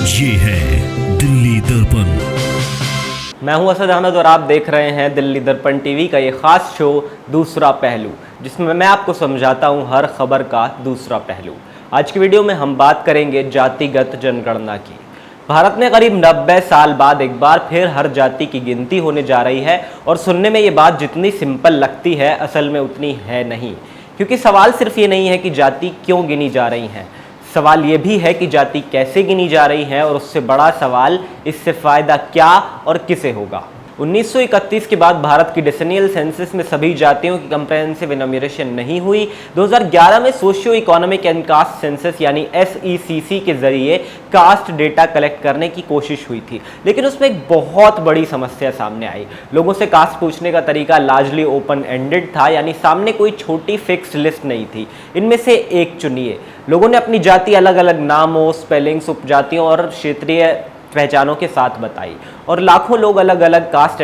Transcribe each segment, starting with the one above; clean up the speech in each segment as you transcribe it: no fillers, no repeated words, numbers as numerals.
ये है दिल्ली दर्पण। मैं हूं असद अहमद और आप देख रहे हैं दिल्ली दर्पण टीवी का ये खास शो दूसरा पहलू, जिसमें मैं आपको समझाता हूं हर खबर का दूसरा पहलू। आज की वीडियो में हम बात करेंगे जातिगत जनगणना की। भारत में करीब 90 साल बाद एक बार फिर हर जाति की गिनती होने जा रही है और सुनने में ये बात जितनी सिंपल लगती है असल में उतनी है नहीं, क्योंकि सवाल सिर्फ ये नहीं है कि जाति क्यों गिनी जा रही हैं, सवाल ये भी है कि जाति कैसे गिनी जा रही है और उससे बड़ा सवाल इससे फ़ायदा क्या और किसे होगा। 1931 के बाद भारत की डेसेनियल सेंसस में सभी जातियों की कंप्रेहेंसिव एनुमरेशन नहीं हुई। 2011 में socio economic and caste census यानी SECC के जरिए कास्ट डेटा कलेक्ट करने की कोशिश हुई थी, लेकिन उसमें एक बहुत बड़ी समस्या सामने आई। लोगों से कास्ट पूछने का तरीका लार्जली ओपन एंडेड था, यानी सामने कोई छोटी फिक्स्ड लिस्ट नहीं थी, इनमें से एक चुनिए। लोगों ने अपनी जाति अलग अलग नामों, स्पेलिंग्स, उपजातियों और क्षेत्रीय पहचानों के साथ बताई और लाखों अलग अलग कास्ट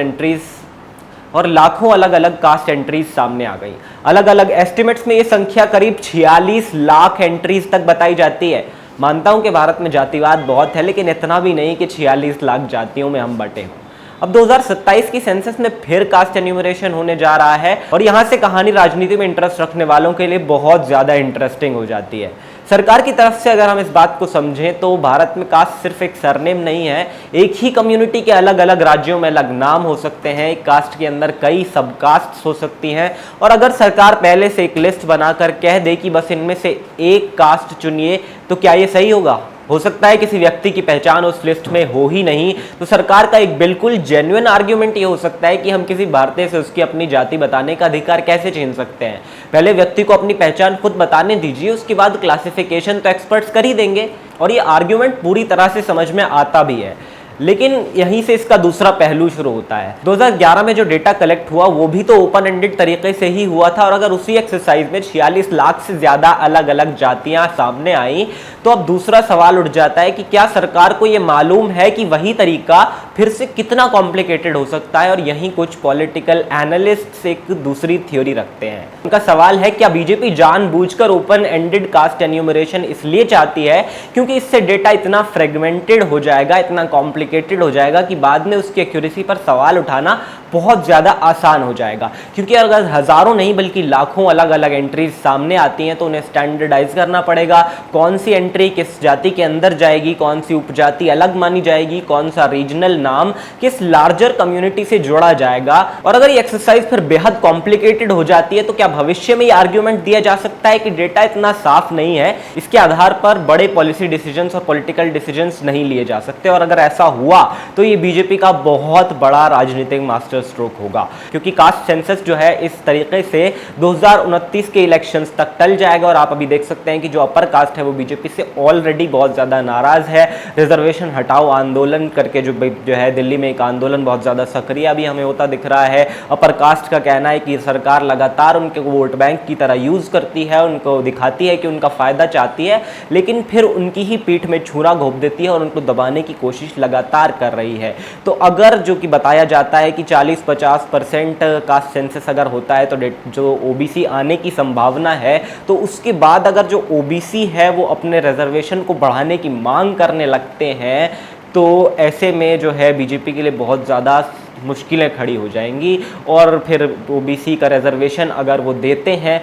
एंट्रीज सामने आ गई। अलग अलग एस्टिमेट्स में ये संख्या करीब 46 लाख एंट्रीज तक बताई जाती है। मानता हूं कि भारत में जातिवाद बहुत है, लेकिन इतना भी नहीं कि 46 लाख जातियों में हम बटे हों। अब 2027 की सेंसस में फिर कास्ट एन्यूमरेशन होने जा रहा है और यहाँ से कहानी राजनीति में इंटरेस्ट रखने वालों के लिए बहुत ज़्यादा इंटरेस्टिंग हो जाती है। सरकार की तरफ से अगर हम इस बात को समझें तो भारत में कास्ट सिर्फ एक सरनेम नहीं है। एक ही कम्युनिटी के अलग अलग राज्यों में अलग नाम हो सकते हैं, एक कास्ट के अंदर कई सब कास्ट हो सकती हैं, और अगर सरकार पहले से एक लिस्ट बनाकर कह दे कि बस इनमें से एक कास्ट चुनिए, तो क्या ये सही होगा? हो सकता है किसी व्यक्ति की पहचान उस लिस्ट में हो ही नहीं, तो सरकार का एक बिल्कुल जेन्युइन आर्ग्यूमेंट ये हो सकता है कि हम किसी भारतीय से उसकी अपनी जाति बताने का अधिकार कैसे छीन सकते हैं। पहले व्यक्ति को अपनी पहचान खुद बताने दीजिए, उसके बाद क्लासिफिकेशन तो एक्सपर्ट्स कर ही देंगे। और ये आर्ग्यूमेंट पूरी तरह से समझ में आता भी है, लेकिन यहीं से इसका दूसरा पहलू शुरू होता है। 2011 में जो डेटा कलेक्ट हुआ वो भी तो ओपन एंडेड तरीके से ही हुआ था, और अगर उसी एक्सरसाइज में 46 लाख से ज़्यादा अलग अलग जातियां सामने आई, तो अब दूसरा सवाल उठ जाता है कि क्या सरकार को ये मालूम है कि वही तरीका फिर से कितना कॉम्प्लिकेटेड हो सकता है। और यहीं कुछ पॉलिटिकल एनालिस्ट्स एक दूसरी थ्योरी रखते हैं। उनका सवाल है, क्या बीजेपी जानबूझकर ओपन एंडेड कास्ट एन्यूमरेशन इसलिए चाहती है क्योंकि इससे डेटा इतना फ्रेगमेंटेड हो जाएगा, इतना कॉम्प्लिकेटेड हो जाएगा कि बाद में उसकी एक्यूरेसी पर सवाल उठाना बहुत ज़्यादा आसान हो जाएगा। क्योंकि अगर हज़ारों नहीं बल्कि लाखों अलग अलग एंट्रीज सामने आती हैं तो उन्हें स्टैंडर्डाइज करना पड़ेगा। कौन सी एंट्री किस जाति के अंदर जाएगी, कौन सी उपजाति अलग मानी जाएगी, कौन सा रीजनल नाम किस लार्जर कम्युनिटी से जोड़ा जाएगा। और अगर ये एक्सरसाइज फिर बेहद कॉम्प्लिकेटेड हो जाती है तो क्या भविष्य में ये आर्ग्यूमेंट दिया जा सकता है कि डेटा इतना साफ नहीं है, इसके आधार पर बड़े पॉलिसी डिसीजंस और पॉलिटिकल डिसीजंस नहीं लिए जा सकते। और अगर ऐसा हुआ तो ये बीजेपी का बहुत बड़ा राजनीतिक मास्टर स्ट्रोक होगा, क्योंकि कास्ट सेंसस जो है इस तरीके से 2029 के इलेक्शंस तक टल जाएगा। और आप अभी देख सकते हैं कि जो अपर कास्ट है वो बीजेपी से ऑलरेडी बहुत ज़्यादा नाराज़ है। रिजर्वेशन हटाओ आंदोलन करके जो है दिल्ली में एक आंदोलन बहुत ज़्यादा सक्रिय भी हमें होता दिख रहा है। अपर कास्ट का कहना है कि सरकार लगातार उनके वोट बैंक की तरह यूज़ करती है, उनको दिखाती है कि उनका फ़ायदा चाहती है, लेकिन फिर उनकी ही पीठ में छुरा घोंप देती है और उनको दबाने की कोशिश लगातार कर रही है। तो अगर जो कि बताया जाता है कि 40-50% कास्ट सेंसस अगर होता है तो जो ओबीसी आने की संभावना है, तो उसके बाद अगर जो ओबीसी है वो अपने रिजर्वेशन को बढ़ाने की मांग करने लगते हैं, तो ऐसे में जो है बीजेपी के लिए बहुत ज़्यादा मुश्किलें खड़ी हो जाएंगी। और फिर ओबीसी का रिजर्वेशन अगर वो देते हैं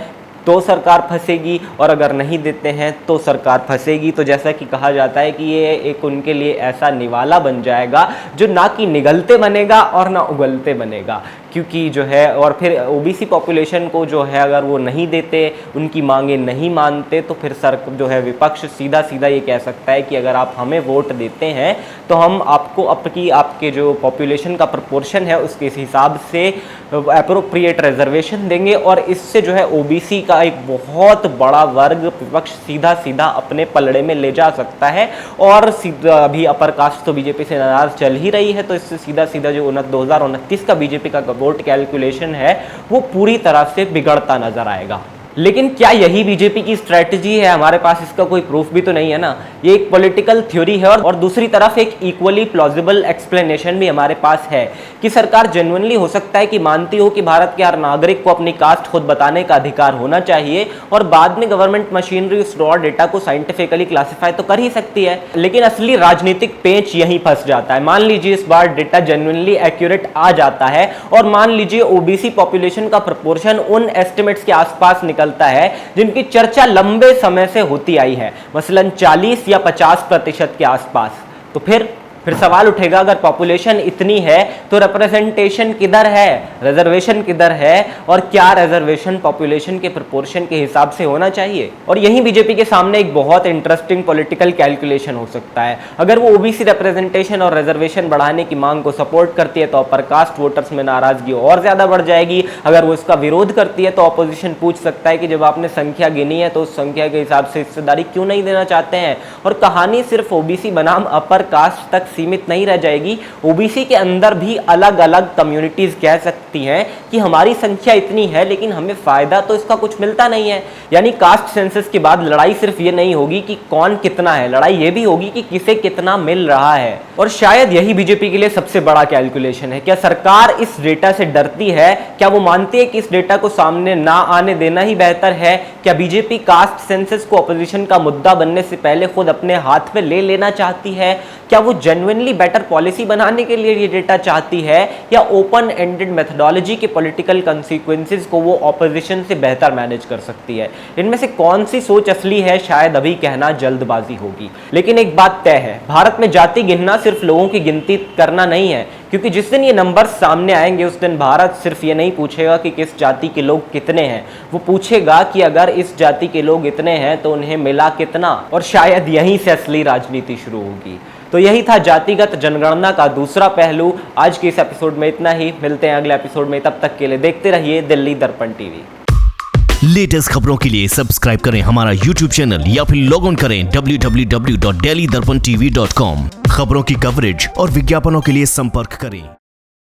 तो सरकार फंसेगी, और अगर नहीं देते हैं तो सरकार फंसेगी। तो जैसा कि कहा जाता है कि ये एक उनके लिए ऐसा निवाला बन जाएगा जो ना कि निगलते बनेगा और ना उगलते बनेगा, क्योंकि जो है और फिर ओबीसी पॉपुलेशन को जो है अगर वो नहीं देते, उनकी मांगे नहीं मानते, तो फिर जो है विपक्ष सीधा सीधा ये कह सकता है कि अगर आप हमें वोट देते हैं तो हम आपको आपके जो पॉपुलेशन का प्रपोर्शन है उसके हिसाब से एप्रोप्रिएट रिजर्वेशन देंगे, और इससे जो है ओबीसी का एक बहुत बड़ा वर्ग विपक्ष सीधा सीधा अपने पलड़े में ले जा सकता है। और अभी अपर कास्ट तो बीजेपी से नाराज चल ही रही है, तो इससे सीधा सीधा जो 2029 का बीजेपी का वोट कैलकुलेशन है वो पूरी तरह से बिगड़ता नजर आएगा। लेकिन क्या यही बीजेपी की स्ट्रेटजी है? हमारे पास इसका कोई प्रूफ भी तो नहीं है ना। ये एक पॉलिटिकल थ्योरी है और दूसरी तरफ एक इक्वली प्लॉजिबल एक्सप्लेनेशन भी हमारे पास है कि सरकार जेन्युइनली हो सकता है कि मानती हो कि भारत के हर नागरिक को अपनी कास्ट खुद बताने का अधिकार होना चाहिए और बाद में गवर्नमेंट मशीनरी उस रॉ डेटा को साइंटिफिकली क्लासिफाई तो कर ही सकती है। लेकिन असली राजनीतिक पेंच यहीं फंस जाता है। मान लीजिए इस बार डेटा जेन्युइनली एक्यूरेट आ जाता है और मान लीजिए ओबीसी पॉपुलेशन का प्रपोर्शन उन एस्टिमेट्स के आसपास निकलता है जिनकी चर्चा लंबे समय से होती आई है, मसलन 40 या 50% के आसपास। तो फिर सवाल उठेगा, अगर पॉपुलेशन इतनी है तो रिप्रेजेंटेशन किधर है, रिजर्वेशन किधर है, और क्या रिजर्वेशन पॉपुलेशन के प्रोपोर्शन के हिसाब से होना चाहिए? और यही बीजेपी के सामने एक बहुत इंटरेस्टिंग पॉलिटिकल कैलकुलेशन हो सकता है। अगर वो ओबीसी रिप्रेजेंटेशन और रिजर्वेशन बढ़ाने की मांग को सपोर्ट करती है तो अपर कास्ट वोटर्स में नाराजगी और ज्यादा बढ़ जाएगी। अगर वो इसका विरोध करती है तो ऑपोजिशन पूछ सकता है कि जब आपने संख्या गिनी है तो उस संख्या के हिसाब से हिस्सेदारी क्यों नहीं देना चाहते हैं। और कहानी सिर्फ ओबीसी बनाम अपर कास्ट तक सीमित नहीं रह जाएगी। ओबीसी के अंदर भी अलग अलग कम्युनिटीज कह सकती हैं कि हमारी संख्या इतनी है लेकिन हमें फायदा तो इसका कुछ मिलता नहीं है। यानी कास्ट सेंसस के बाद लड़ाई सिर्फ ये नहीं होगी कि कौन कितना है, लड़ाई ये भी होगी कि किसे कितना मिल रहा है। और शायद यही बीजेपी के लिए सबसे बड़ा कैलकुलेशन है। क्या सरकार इस डेटा से डरती है? क्या वो मानती है कि इस डेटा को सामने ना आने देना ही बेहतर है? क्या बीजेपी कास्ट सेंसस को अपोजिशन का मुद्दा बनने से पहले खुद अपने हाथ में ले लेना चाहती है? क्या वो जेन्युइनली बेटर पॉलिसी बनाने के लिए ये डेटा चाहती है, या ओपन एंडेड मेथोडोलॉजी के पॉलिटिकल कंसीक्वेंसेस को वो ऑपोजिशन से बेहतर मैनेज कर सकती है? इनमें से कौन सी सोच असली है, शायद अभी कहना जल्दबाजी होगी। लेकिन एक बात तय है, भारत में जाति गिनना सिर्फ लोगों की गिनती करना नहीं है, क्योंकि जिस दिन ये नंबर सामने आएंगे उस दिन भारत सिर्फ ये नहीं पूछेगा कि किस जाति के लोग कितने हैं, वो पूछेगा कि अगर इस जाति के लोग इतने हैं तो उन्हें मिला कितना। और शायद यहीं से असली राजनीति शुरू होगी। तो यही था जातिगत जनगणना का दूसरा पहलू। आज के इस एपिसोड में इतना ही। मिलते हैं अगले एपिसोड में, तब तक के लिए देखते रहिए दिल्ली दर्पण टीवी। लेटेस्ट खबरों के लिए सब्सक्राइब करें हमारा YouTube चैनल या फिर लॉग ऑन करें www.delhidarpantv.com। खबरों की कवरेज और विज्ञापनों के लिए संपर्क करें।